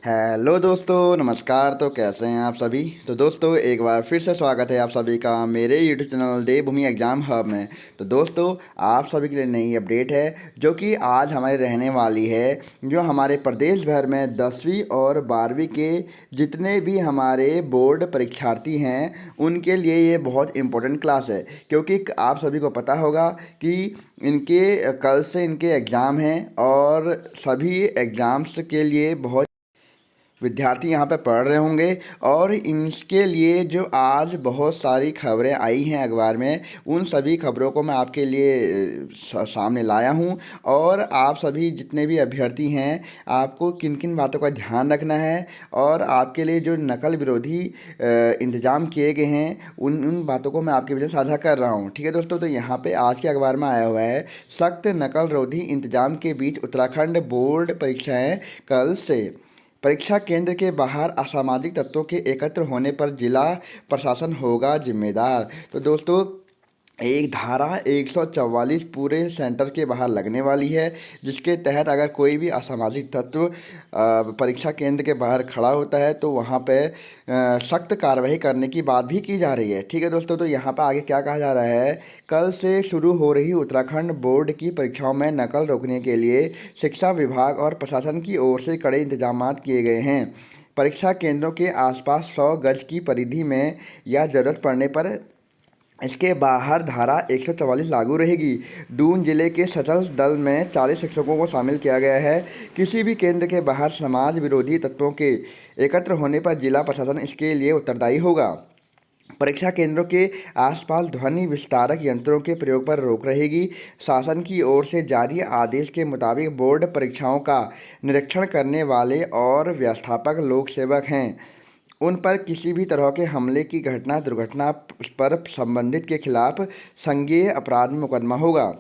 Hello दोस्तों, नमस्कार। तो कैसे हैं आप सभी। तो दोस्तों, एक बार फिर से स्वागत है आप सभी का मेरे यूट्यूब चैनल देवभूमि एग्ज़ाम हब में। तो दोस्तों, आप सभी के लिए नई अपडेट है जो कि आज हमारी रहने वाली है। जो हमारे प्रदेश भर में 10वीं और 12वीं के जितने भी हमारे बोर्ड परीक्षार्थी हैं उनके लिए ये बहुत इम्पोर्टेंट क्लास है, क्योंकि आप सभी को पता होगा कि इनके कल से इनके एग्ज़ाम हैं और सभी एग्ज़ाम्स के लिए बहुत विद्यार्थी यहाँ पे पढ़ रहे होंगे। और इसके लिए जो आज बहुत सारी खबरें आई हैं अखबार में, उन सभी खबरों को मैं आपके लिए सामने लाया हूँ। और आप सभी जितने भी अभ्यर्थी हैं, आपको किन किन बातों का ध्यान रखना है और आपके लिए जो नकल विरोधी इंतजाम किए गए हैं उन उन बातों को मैं आपके बीच में साझा कर रहा हूँ। ठीक है दोस्तों, तो यहाँ पे आज के अखबार में आया हुआ है, सख्त नकल रोधी इंतजाम के बीच उत्तराखंड बोर्ड परीक्षाएं कल से। परीक्षा केंद्र के बाहर असामाजिक तत्वों के एकत्र होने पर जिला प्रशासन होगा जिम्मेदार। तो दोस्तों, एक धारा 144 पूरे सेंटर के बाहर लगने वाली है, जिसके तहत अगर कोई भी असामाजिक तत्व परीक्षा केंद्र के बाहर खड़ा होता है तो वहाँ पे सख्त कार्रवाई करने की बात भी की जा रही है। ठीक है दोस्तों, तो यहाँ पर आगे क्या कहा जा रहा है, कल से शुरू हो रही उत्तराखंड बोर्ड की परीक्षाओं में नकल रोकने के लिए शिक्षा विभाग और प्रशासन की ओर से कड़े इंतजाम किए गए हैं। परीक्षा केंद्रों के आसपास 100 गज की परिधि में या ज़रूरत पड़ने पर इसके बाहर धारा 144 लागू रहेगी। दून जिले के सशस्त्र दल में 40 शिक्षकों को शामिल किया गया है। किसी भी केंद्र के बाहर समाज विरोधी तत्वों के एकत्र होने पर जिला प्रशासन इसके लिए उत्तरदायी होगा। परीक्षा केंद्रों के आसपास ध्वनि विस्तारक यंत्रों के प्रयोग पर रोक रहेगी। शासन की ओर से जारी आदेश के मुताबिक बोर्ड परीक्षाओं का निरीक्षण करने वाले और व्यवस्थापक लोक सेवक हैं, उन पर किसी भी तरह के हमले की घटना दुर्घटना पर संबंधित के खिलाफ संज्ञेय अपराध में मुकदमा होगा।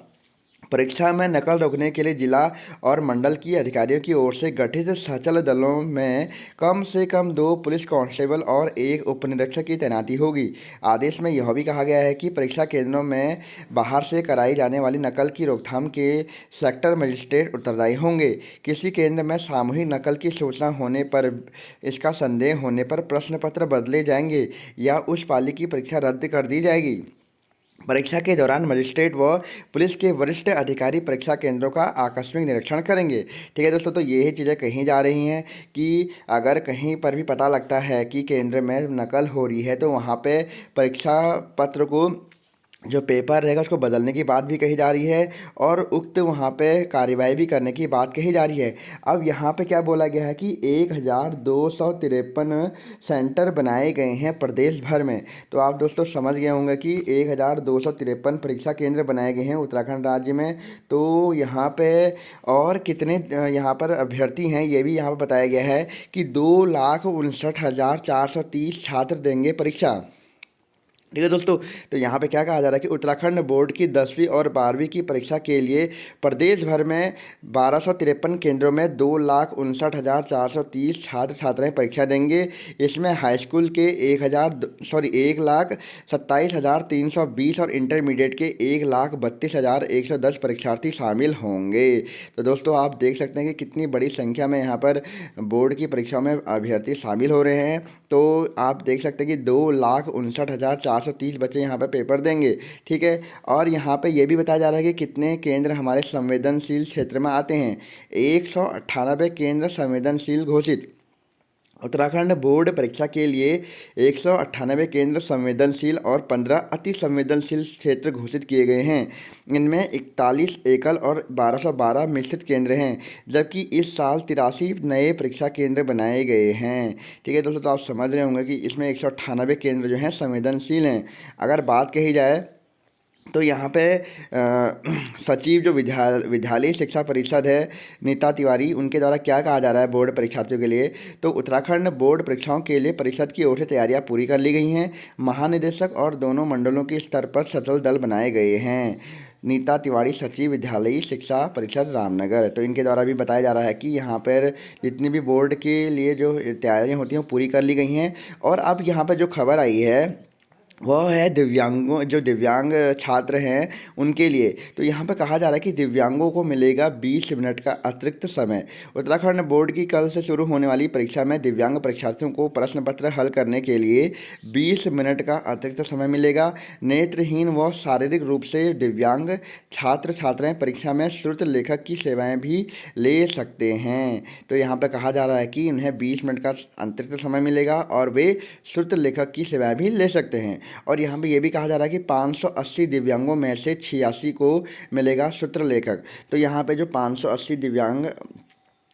परीक्षा में नकल रोकने के लिए जिला और मंडल की अधिकारियों की ओर से गठित सचल दलों में कम से कम 2 पुलिस कांस्टेबल और 1 उप निरीक्षक की तैनाती होगी। आदेश में यह भी कहा गया है कि परीक्षा केंद्रों में बाहर से कराई जाने वाली नकल की रोकथाम के सेक्टर मजिस्ट्रेट उत्तरदायी होंगे। किसी केंद्र में सामूहिक नकल की सूचना होने पर इसका संदेह होने पर प्रश्न पत्र बदले जाएंगे या उस पाली की परीक्षा रद्द कर दी जाएगी। परीक्षा के दौरान मजिस्ट्रेट व पुलिस के वरिष्ठ अधिकारी परीक्षा केंद्रों का आकस्मिक निरीक्षण करेंगे। ठीक है दोस्तों, तो ये ही चीज़ें कही जा रही हैं कि अगर कहीं पर भी पता लगता है कि केंद्र में नकल हो रही है तो वहाँ पे परीक्षा पत्र को जो पेपर रहेगा उसको बदलने की बात भी कही जा रही है और उक्त वहाँ पे कार्यवाही भी करने की बात कही जा रही है। अब यहाँ पे क्या बोला गया है कि 1253 सेंटर बनाए गए हैं प्रदेश भर में। तो आप दोस्तों समझ गए होंगे कि 1253 परीक्षा केंद्र बनाए गए हैं उत्तराखंड राज्य में। तो यहाँ पे और कितने यहाँ पर अभ्यर्थी हैं ये भी यहाँ पर बताया गया है कि 2,59,430 छात्र देंगे परीक्षा। ठीक है दोस्तों, तो यहाँ पे क्या कहा जा रहा है कि उत्तराखंड बोर्ड की 10वीं और 12वीं की परीक्षा के लिए प्रदेश भर में 1253 केंद्रों में 2,59,430 छात्र छात्राएं परीक्षा देंगे। इसमें हाई स्कूल के 1,27,320 और इंटरमीडिएट के 1,32,110 परीक्षार्थी शामिल होंगे। तो दोस्तों, आप देख सकते हैं कि कितनी बड़ी संख्या में यहाँ पर बोर्ड की परीक्षा में अभ्यर्थी शामिल हो रहे हैं। तो आप देख सकते हैं कि 2,59,430 बच्चे यहाँ पर पेपर देंगे। ठीक है, और यहाँ पे ये भी बताया जा रहा है कि कितने केंद्र हमारे संवेदनशील क्षेत्र में आते हैं। 198 केंद्र संवेदनशील घोषित। उत्तराखंड बोर्ड परीक्षा के लिए 198 केंद्र संवेदनशील और 15 अति संवेदनशील क्षेत्र घोषित किए गए हैं। इनमें 41 एकल और 1212 मिश्रित केंद्र हैं, जबकि इस साल 83 नए परीक्षा केंद्र बनाए गए हैं। ठीक है दोस्तों, तो आप समझ रहे होंगे कि इसमें 198 केंद्र जो हैं संवेदनशील हैं। अगर बात कही जाए तो यहाँ पे सचिव जो विद्यालय शिक्षा परिषद है नीता तिवारी, उनके द्वारा क्या कहा जा रहा है बोर्ड परीक्षार्थियों के लिए, तो उत्तराखंड बोर्ड परीक्षाओं के लिए परिषद की ओर से तैयारियां पूरी कर ली गई हैं। महानिदेशक और दोनों मंडलों के स्तर पर सचल दल बनाए गए हैं। नीता तिवारी, सचिव विद्यालयी शिक्षा परिषद रामनगर। तो इनके द्वारा भी बताया जा रहा है कि यहाँ पर जितनी भी बोर्ड के लिए जो तैयारियाँ होती हैं वो पूरी कर ली गई हैं। और अब यहाँ पर जो खबर आई है वह है दिव्यांगों, जो दिव्यांग छात्र हैं उनके लिए। तो यहाँ पर कहा जा रहा है कि दिव्यांगों को मिलेगा 20 मिनट का अतिरिक्त समय। उत्तराखंड बोर्ड की कल से शुरू होने वाली परीक्षा में दिव्यांग परीक्षार्थियों को प्रश्न पत्र हल करने के लिए 20 मिनट का अतिरिक्त समय मिलेगा। नेत्रहीन व शारीरिक रूप से दिव्यांग छात्र छात्राएं परीक्षा में श्रुत लेखक की सेवाएं भी ले सकते हैं। तो यहाँ पर कहा जा रहा है कि उन्हें 20 मिनट का अतिरिक्त समय मिलेगा और वे श्रुत लेखक की सेवाएं भी ले सकते हैं। और यहाँ पे ये भी कहा जा रहा है कि 580 दिव्यांगों में से 86 को मिलेगा सूत्र लेखक। तो यहाँ पे जो 580 दिव्यांग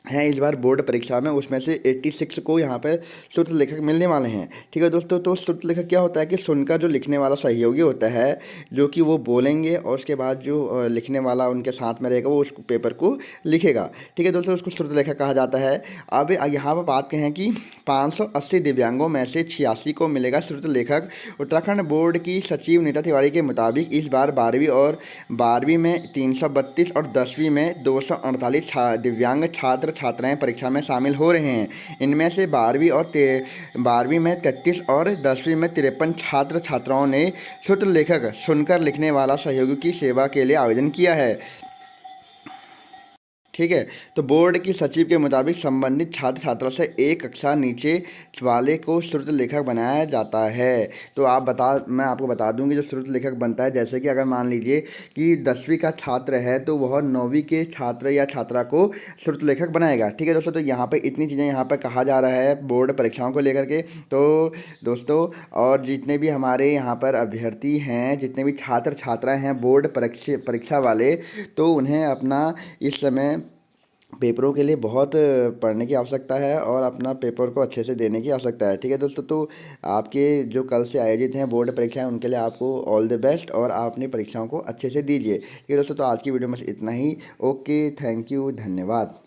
हैं इस बार बोर्ड परीक्षा में, उसमें से 86 को यहाँ पे सूत्र लेखक मिलने वाले हैं। ठीक है दोस्तों, तो सूत्र लेखक क्या होता है कि सुनकर जो लिखने वाला सहयोगी होता है, जो कि वो बोलेंगे और उसके बाद जो लिखने वाला उनके साथ में रहेगा वो उस पेपर को लिखेगा। ठीक है दोस्तों, उसको सूत्र लेखक कहा जाता है। अब यहाँ पर बात कहें कि 580 दिव्यांगों में से 86 को मिलेगा सूत्र लेखक। उत्तराखंड बोर्ड की सचिव नीता तिवारी के मुताबिक इस बार 12वीं में 332 और 10वीं में 248 दिव्यांग छात्र छात्राएं परीक्षा में शामिल हो रहे हैं। इनमें से 12वीं में 33 और 10वीं में 53 छात्र छात्राओं ने सूत्र लेखक सुनकर लिखने वाला सहयोगी की सेवा के लिए आवेदन किया है। ठीक है, तो बोर्ड की सचिव के मुताबिक संबंधित छात्र छात्रों से एक कक्षा नीचे वाले को श्रुत लेखक बनाया जाता है। तो मैं आपको बता दूं कि जो श्रुत लेखक बनता है, जैसे कि अगर मान लीजिए कि 10वीं का छात्र है तो वह 9वीं के छात्र या छात्रा को श्रुत लेखक बनाएगा। ठीक है दोस्तों, तो यहाँ पे इतनी चीज़ें यहाँ पर कहा जा रहा है बोर्ड परीक्षाओं को लेकर के। तो दोस्तों, और जितने भी हमारे यहाँ पर अभ्यर्थी हैं, जितने भी छात्र छात्राएँ हैं बोर्ड परीक्षा वाले, तो उन्हें अपना इस समय पेपरों के लिए बहुत पढ़ने की आवश्यकता है और अपना पेपर को अच्छे से देने की आवश्यकता है। ठीक है दोस्तों, तो आपके जो कल से आयोजित हैं बोर्ड परीक्षाएं, उनके लिए आपको ऑल द बेस्ट और आप अपनी परीक्षाओं को अच्छे से दीजिए। ठीक है दोस्तों, तो आज की वीडियो में इतना ही। ओके, थैंक यू, धन्यवाद।